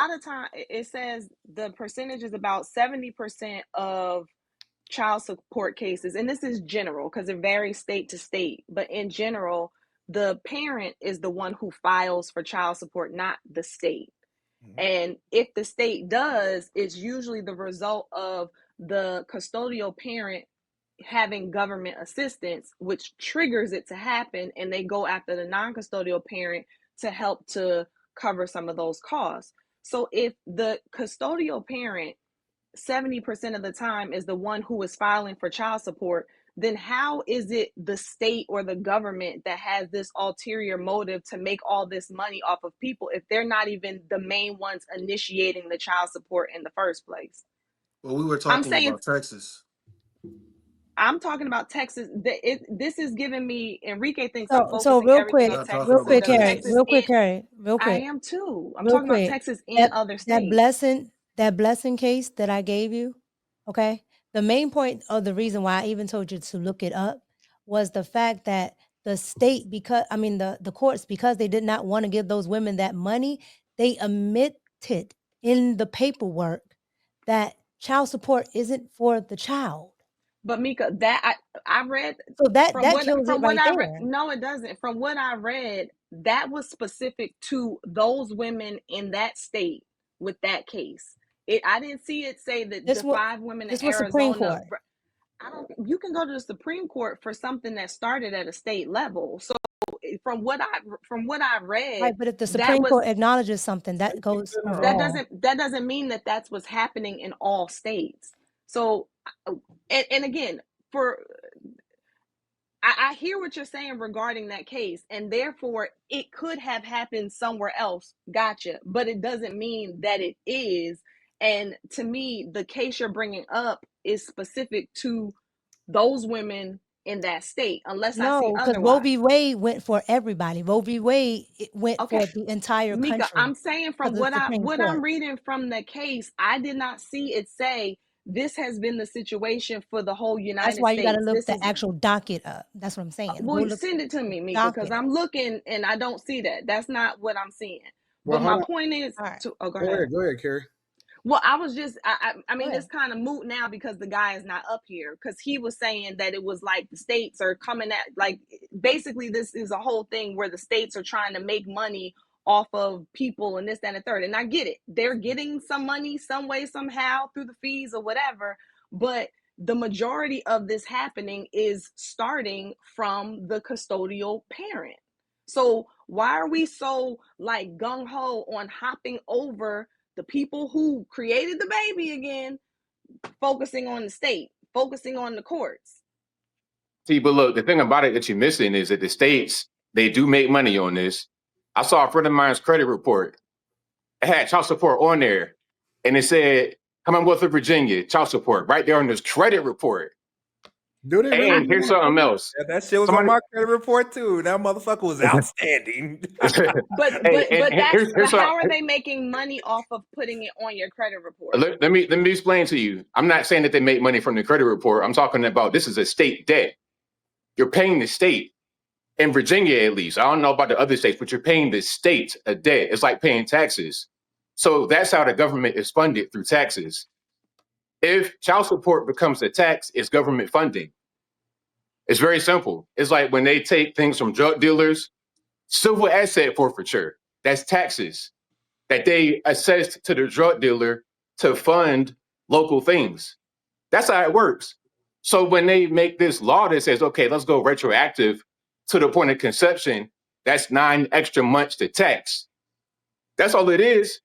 lot of time it says the percentage is about 70% of child support cases, and this is general because it varies state to state, but in general, the parent is the one who files for child support, not the state. And if the state does, it's usually the result of the custodial parent having government assistance, which triggers it to happen, and they go after the non-custodial parent to help to cover some of those costs. So if the custodial parent 70% of the time is the one who is filing for child support, then how is it the state or the government that has this ulterior motive to make all this money off of people if they're not even the main ones initiating the child support in the first place? Well, we were I'm talking saying about Texas. I'm talking about Texas. This is giving me Enrique thinks I'm So focusing real everything quick, on Not talking Texas. real It about quick, does Harry, Texas. Texas real quick, and Harry, real I quick, am too. I'm real talking about quick. Texas and That other that states. blessing, that blessing case that I gave you, okay? The main point of the reason why I even told you to look it up was the fact that the state, because I mean the courts, because they did not want to give those women that money, they omitted in the paperwork that child support isn't for the child. But Mika, that I read So that kills it from what right I read. there. No, it doesn't. From what I read, that was specific to those women in that state with that case. I didn't see it say that This the was 5 women in this was Supreme Arizona. Court. I don't. You can go to the Supreme Court for something that started at a state level. So from what I read, Right, but if the that Supreme was Court acknowledges something, that goes over all. that doesn't mean that that's what's happening in all states. So, and again, for I hear what you're saying regarding that case, and therefore it could have happened somewhere else. Gotcha. But it doesn't mean that it is. And to me, the case you're bringing up is specific to those women in that state, unless I see No, because Roe otherwise. v. Wade went for everybody. Roe v. Wade it went Okay, for the entire Mika, country I'm saying from because of the Supreme what I'm Court. reading from the case, I did not see it say this has been the situation for the whole That's United why you got to States. look This the is actual docket up. That's what I'm saying. Go well, look send it to me, Mika, because docket up. I'm looking and I don't see that. That's not what I'm seeing. Well, But hold my on. point is All right, to oh, go Go ahead. ahead. Go ahead, Carrie. Well, I was just, I go mean, it's ahead. kind of moot now because the guy is not up here because he was saying that it was like the states are coming at, like, basically, this is a whole thing where the states are trying to make money off of people and this, that, and the third. And I get it. They're getting some money some way, somehow through the fees or whatever. But the majority of this happening is starting from the custodial parent. So why are we so like gung ho on hopping over the people who created the baby again, focusing on the state, focusing on the courts? See, but look, the thing about it that you're missing is that the states, they do make money on this. I saw a friend of mine's credit report. It had child support on there. And it said, Commonwealth of Virginia, child support, right there on this credit report. Do they really? And here's something else. That shit was on Somebody, my credit report too. That motherfucker was outstanding. hey, and But here's how something. are they making money off of putting it on your credit report? Let me explain to you. I'm not saying that they make money from the credit report. I'm talking about this is a state debt. You're paying the state in Virginia, at least. I don't know about the other states, but you're paying the state a debt. It's like paying taxes. So that's how the government is funded, through taxes. If child support becomes a tax, it's government funding. It's very simple. It's like when they take things from drug dealers, civil asset forfeiture, that's taxes that they assessed to the drug dealer to fund local things. That's how it works. So when they make this law that says, okay, let's go retroactive to the point of conception, that's 9 extra months to tax. That's all it is.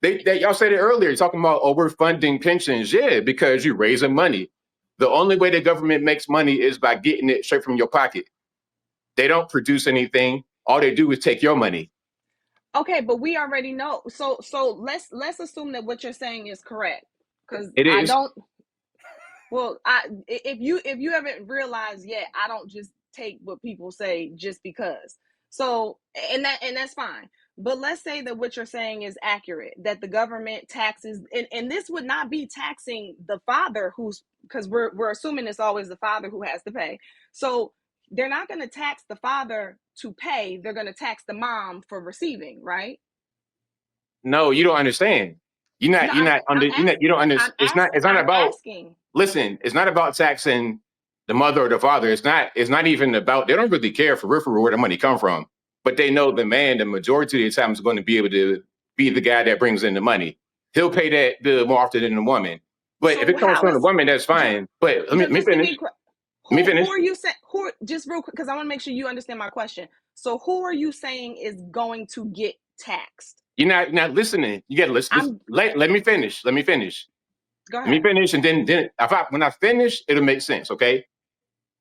Y'all said it earlier, talking about, oh, we're funding pensions. Yeah, because you're raising money. The only way the government makes money is by getting it straight from your pocket. They don't produce anything. All they do is take your money. Okay, but we already know. So let's assume that what you're saying is correct, because It I is. don't. Well, if you haven't realized yet, I don't just take what people say just because. So and that's fine. But let's say that what you're saying is accurate, that the government taxes, and this would not be taxing the father who's, because we're assuming it's always the father who has to pay. So they're not going to tax the father to pay, they're going to tax the mom for receiving, right? No, you don't understand. You're not. No, You're not under. You're not. You don't understand. It's not I'm about. asking. Listen, it's not about taxing the mother or the father. It's not. It's not even about. They don't really care for where the money come from. But they know the man, the majority of the time, is going to be able to be the guy that brings in the money. He'll pay that bill more often than the woman. But if So it comes how from the is woman, that's fine. But let me just give finish. me Let me who finish. are you saying who just real quick because I want to make sure you understand my question. So who are you saying is going to get taxed? You're not listening. You got to listen. I'm Let me finish. Let me finish. Go Let me ahead. finish, and then when I finish, it'll make sense. Okay.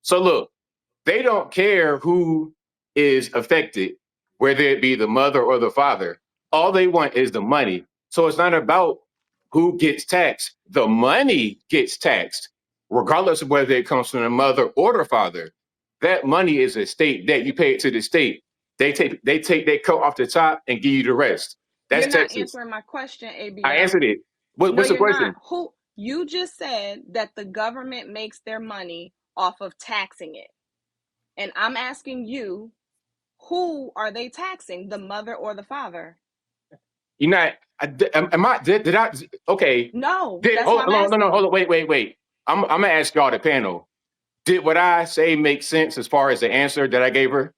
So look, they don't care who is affected, whether it be the mother or the father. All they want is the money. So it's not about who gets taxed. The money gets taxed, regardless of whether it comes from the mother or the father. That money is a state debt. You pay it to the state. They take their cut off the top and give you the rest. That's You're not Texas. answering my question, I ABM. answered it. No, What's the you're not. question? Who you just said that the government makes their money off of taxing it. And I'm asking you, who are they taxing? The mother or the father? You're not. Am I? Did I? Okay. No, Did that's why I'm no, asking. hold on. Wait. I'm gonna ask y'all the panel. Did what I say make sense as far as the answer that I gave her?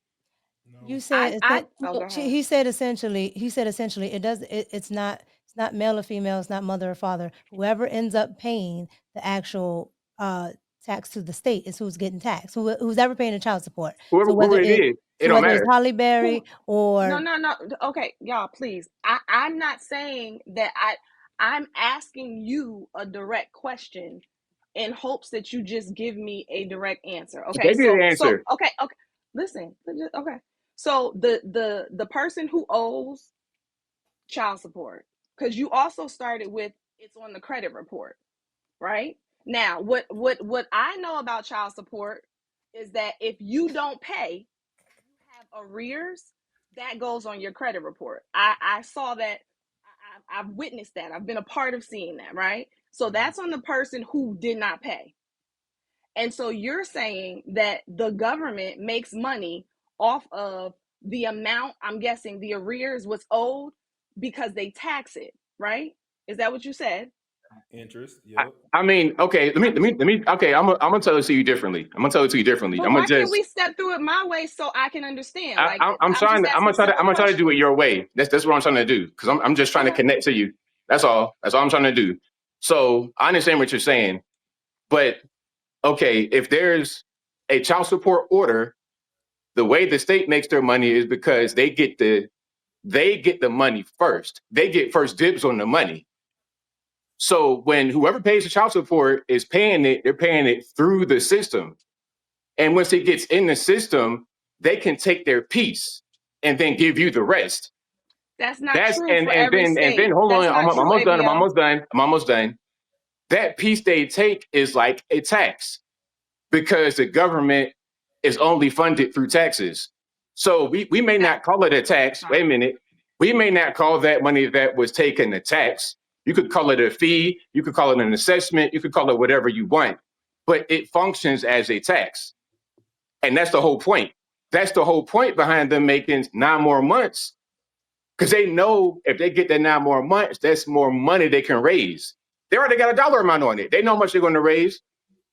You No. said Oh, go ahead. he said essentially it's not male or female, it's not mother or father. Whoever ends up paying the actual tax to the state is who's getting taxed. Who's ever paying the child support. So Whoever it is, it don't whether it's matter. Holly Berry Who or no. Okay, y'all, please. I'm not saying that I'm asking you a direct question in hopes that you just give me a direct answer. I Okay, gave you the so answer. okay. Listen, okay. So the person who owes child support, because you also started with it's on the credit report, right? Now, what I know about child support is that if you don't pay, you have arrears, that goes on your credit report. I saw that. I've witnessed that. I've been a part of seeing that, right? So that's on the person who did not pay. And so you're saying that the government makes money off of the amount, I'm guessing the arrears was owed because they tax it, right? Is that what you said? Interest. I, Yep. I mean, okay. I'm Let me. Okay, I'm gonna tell it to you differently. I'm gonna tell it to you differently. But I'm gonna why can't just. we step through it my way so I can understand? Like I'm I'm trying just to. asking I'm simple gonna try to do it questions. your way. That's what I'm trying to do because I'm just trying to Okay. connect to you. That's all. That's all I'm trying to do. So I understand what you're saying, but okay, if there's a child support order, the way the state makes their money is because they get the money first. They get first dibs on the money. So when whoever pays the child support is paying it, they're paying it through the system. And once it gets in the system, they can take their piece and then give you the rest. That's not That's true for every and then state. hold on, That's not I'm true, almost done. ABL. I'm almost done. That piece they take is like a tax because the government is only funded through taxes. So we may That not call it a tax. Wait a sorry. minute. We may not call that money that was taken a tax. You could call it a fee. You could call it an assessment. You could call it whatever you want, but it functions as a tax. And that's the whole point. That's the whole point behind them making 9 more months because they know if they get that 9 more months, that's more money they can raise. They already got a dollar amount on it. They know how much they're going to raise.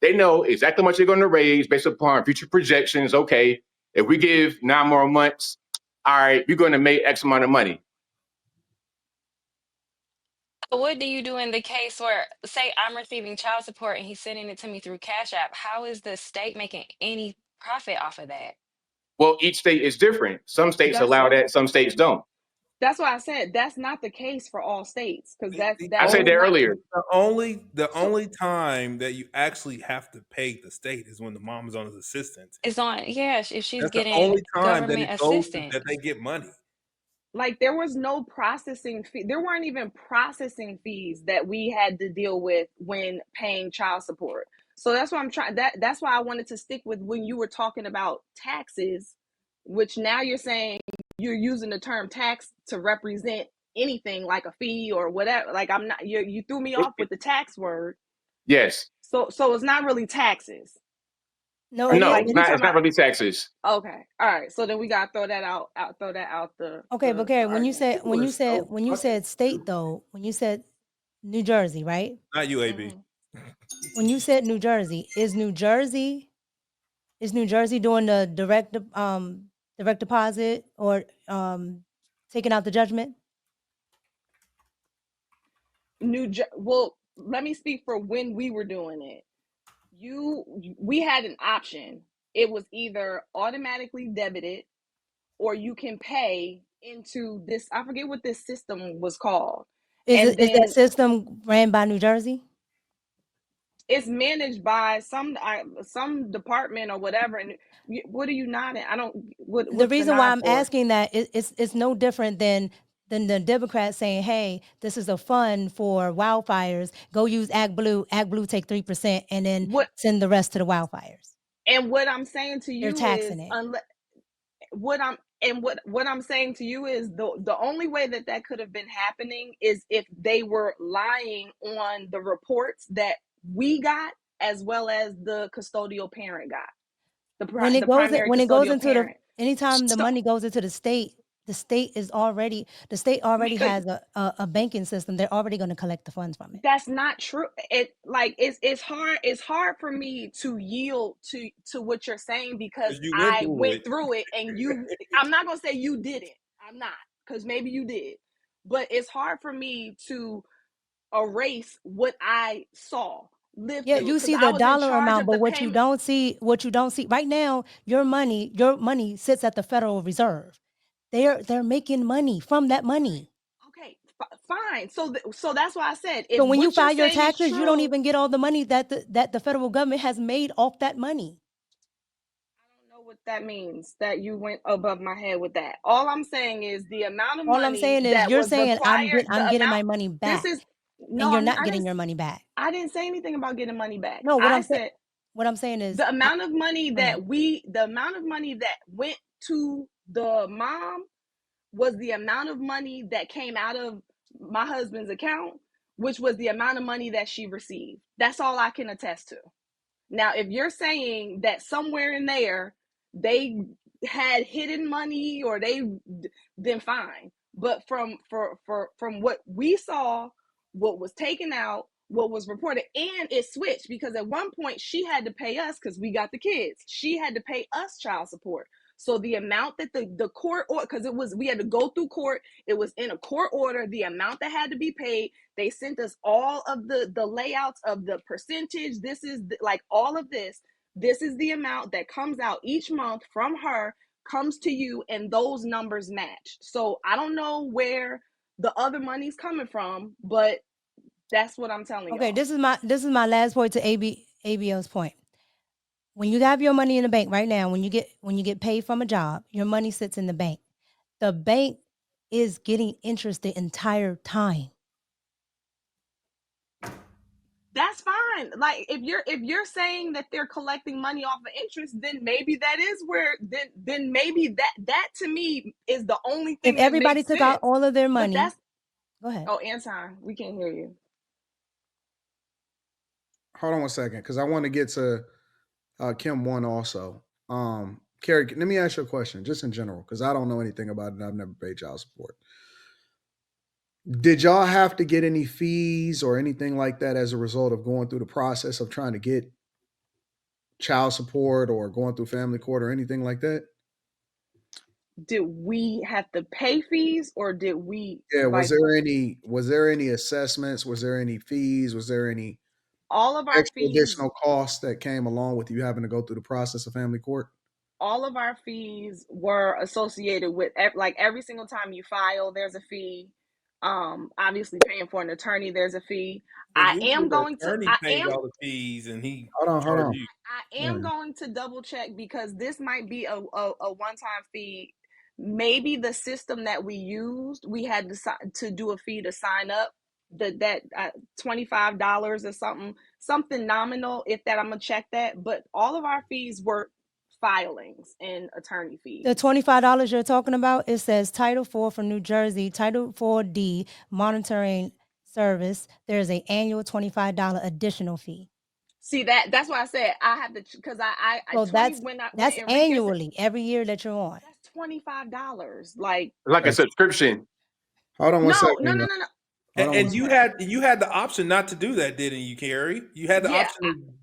They know exactly how much they're going to raise based upon future projections. Okay, if we give 9 more months, all right, we're going to make X amount of money. What do you do in the case where, say, I'm receiving child support and he's sending it to me through Cash App? How is the state making any profit off of that? Well, each state is different. Some states That's allow that, some states don't. that's why I said that's not the case for all states because The I said that's that only not earlier. the so. only time that you actually have to pay the state is when the mom is on his assistance. It's on, yeah, if she's That's the getting only time that government it goes to, that assistance. they get money. Like there was no processing fee. There weren't even processing fees that we had to deal with when paying child support. So that's why I'm trying that's why I wanted to stick with when you were talking about taxes, which now you're saying you're using the term tax to represent anything like a fee or whatever. Like I'm not you threw me It- off it- with the tax word. yes. So it's not really taxes. No, Or it is. like No, It you is. talking it's not about? really taxes. Okay, all right. So then we gotta throw that throw that out Okay, but Carrie, the when you argument. said It was no when you said buckets state too. though, when you said New Jersey, right? Not UAB. Hmm. When you said New Jersey, is New Jersey doing the direct deposit or taking out the judgment? Well, let me speak for when we were doing it. We had an option. It was either automatically debited or you can pay into this. I forget what this system was called. And Is that then system ran by New Jersey? it's managed by some department or whatever. And what are you nodding? I don't. The What's the reason why nod I'm for? asking that it's no different than the Democrats saying, "Hey, this is a fund for wildfires. Go use Ag Blue. Ag Blue take 3%, and then What send the rest to the wildfires." and what I'm saying to They're you is, taxing it. what I'm saying to you is the only way that that could have been happening is if they were lying on the reports that we got as well as the custodial parent got, the primary When it goes custodial into the parent. anytime the So money goes into the state already has a banking system. They're already going to collect the funds from it. that's not true. It's hard for me to yield to what you're saying because Because you went I through went it. through it and I'm not gonna say you didn't. I'm not, because maybe you did, but it's hard for me to erase what I saw, lived Yeah, through, you because see I the was in dollar charge amount, of but the payment. what you don't see right now, your money sits at the Federal Reserve. They're making money from that money. Okay, fine. So that's why I said So if when you what you're file your saying is taxes, you don't true. even get all the money that the federal government has made off that money. I don't know what that means, that you went above my head with that. All I'm saying is the amount of All I'm money saying is that you're was saying required, I'm the getting amount. my money This back, is and no, you're I'm not getting your money back. I didn't say anything about getting money back. No, I said what I'm saying is the amount of money go ahead. that went to the mom was the amount of money that came out of my husband's account, which was the amount of money that she received. That's all I can attest to. Now, if you're saying that somewhere in there they had hidden money or then fine. But from what we saw, what was taken out, what was reported, and it switched because at one point she had to pay us because we got the kids. She had to pay us child support. So the amount that the court order, because we had to go through court, it was in a court order, the amount that had to be paid. They sent us all of the layouts of the percentage. This is like all of this. This is the amount that comes out each month from her, comes to you, and those numbers match. So I don't know where the other money's coming from, but that's what I'm telling Okay, y'all. this is my last point to ABL's point. When you have your money in the bank right now, when you get paid from a job, your money sits in the bank. The bank is getting interest the entire time. That's fine. Like if you're saying that they're collecting money off of interest, then maybe that is where then maybe that to me is the only If thing that everybody makes took out sense. all of their But money, that's go ahead. oh, Anton, we can't hear you. Hold on one second, because I want to get to Kim one also. Carrie, let me ask you a question, just in general, because I don't know anything about it. I've never paid child support. Did y'all have to get any fees or anything like that as a result of going through the process of trying to get child support or going through family court or anything like that? Did we have to pay fees or did we Yeah, vice versa? was there any assessments? Was there any fees? Was there any All of our extra fees additional costs that came along with you having to go through the process of family court? all of our fees were associated with like every single time you file there's a fee. Obviously paying for an attorney there's a fee. But usually the attorney I pays am all the fees and he Hold charges on. you. I am going to double check because this might be a one-time fee. Maybe the system that we used, we had to do a fee to sign up. That $25 or something nominal. If that, I'm gonna check that. But all of our fees were filings and attorney The fees. $25 you're talking about, it says Title 4 for New Jersey, Title 4D monitoring service. There's an annual $25 additional fee. See that's why I said I have to, because I So 20 when that's Enrique said annually every year that you're on. that's $25. Like, Like a That's subscription. hold on one no, second. no, no, no, no. Hold on one And second. you had the option not to do that, didn't you, Carrie? You had the Yeah, option.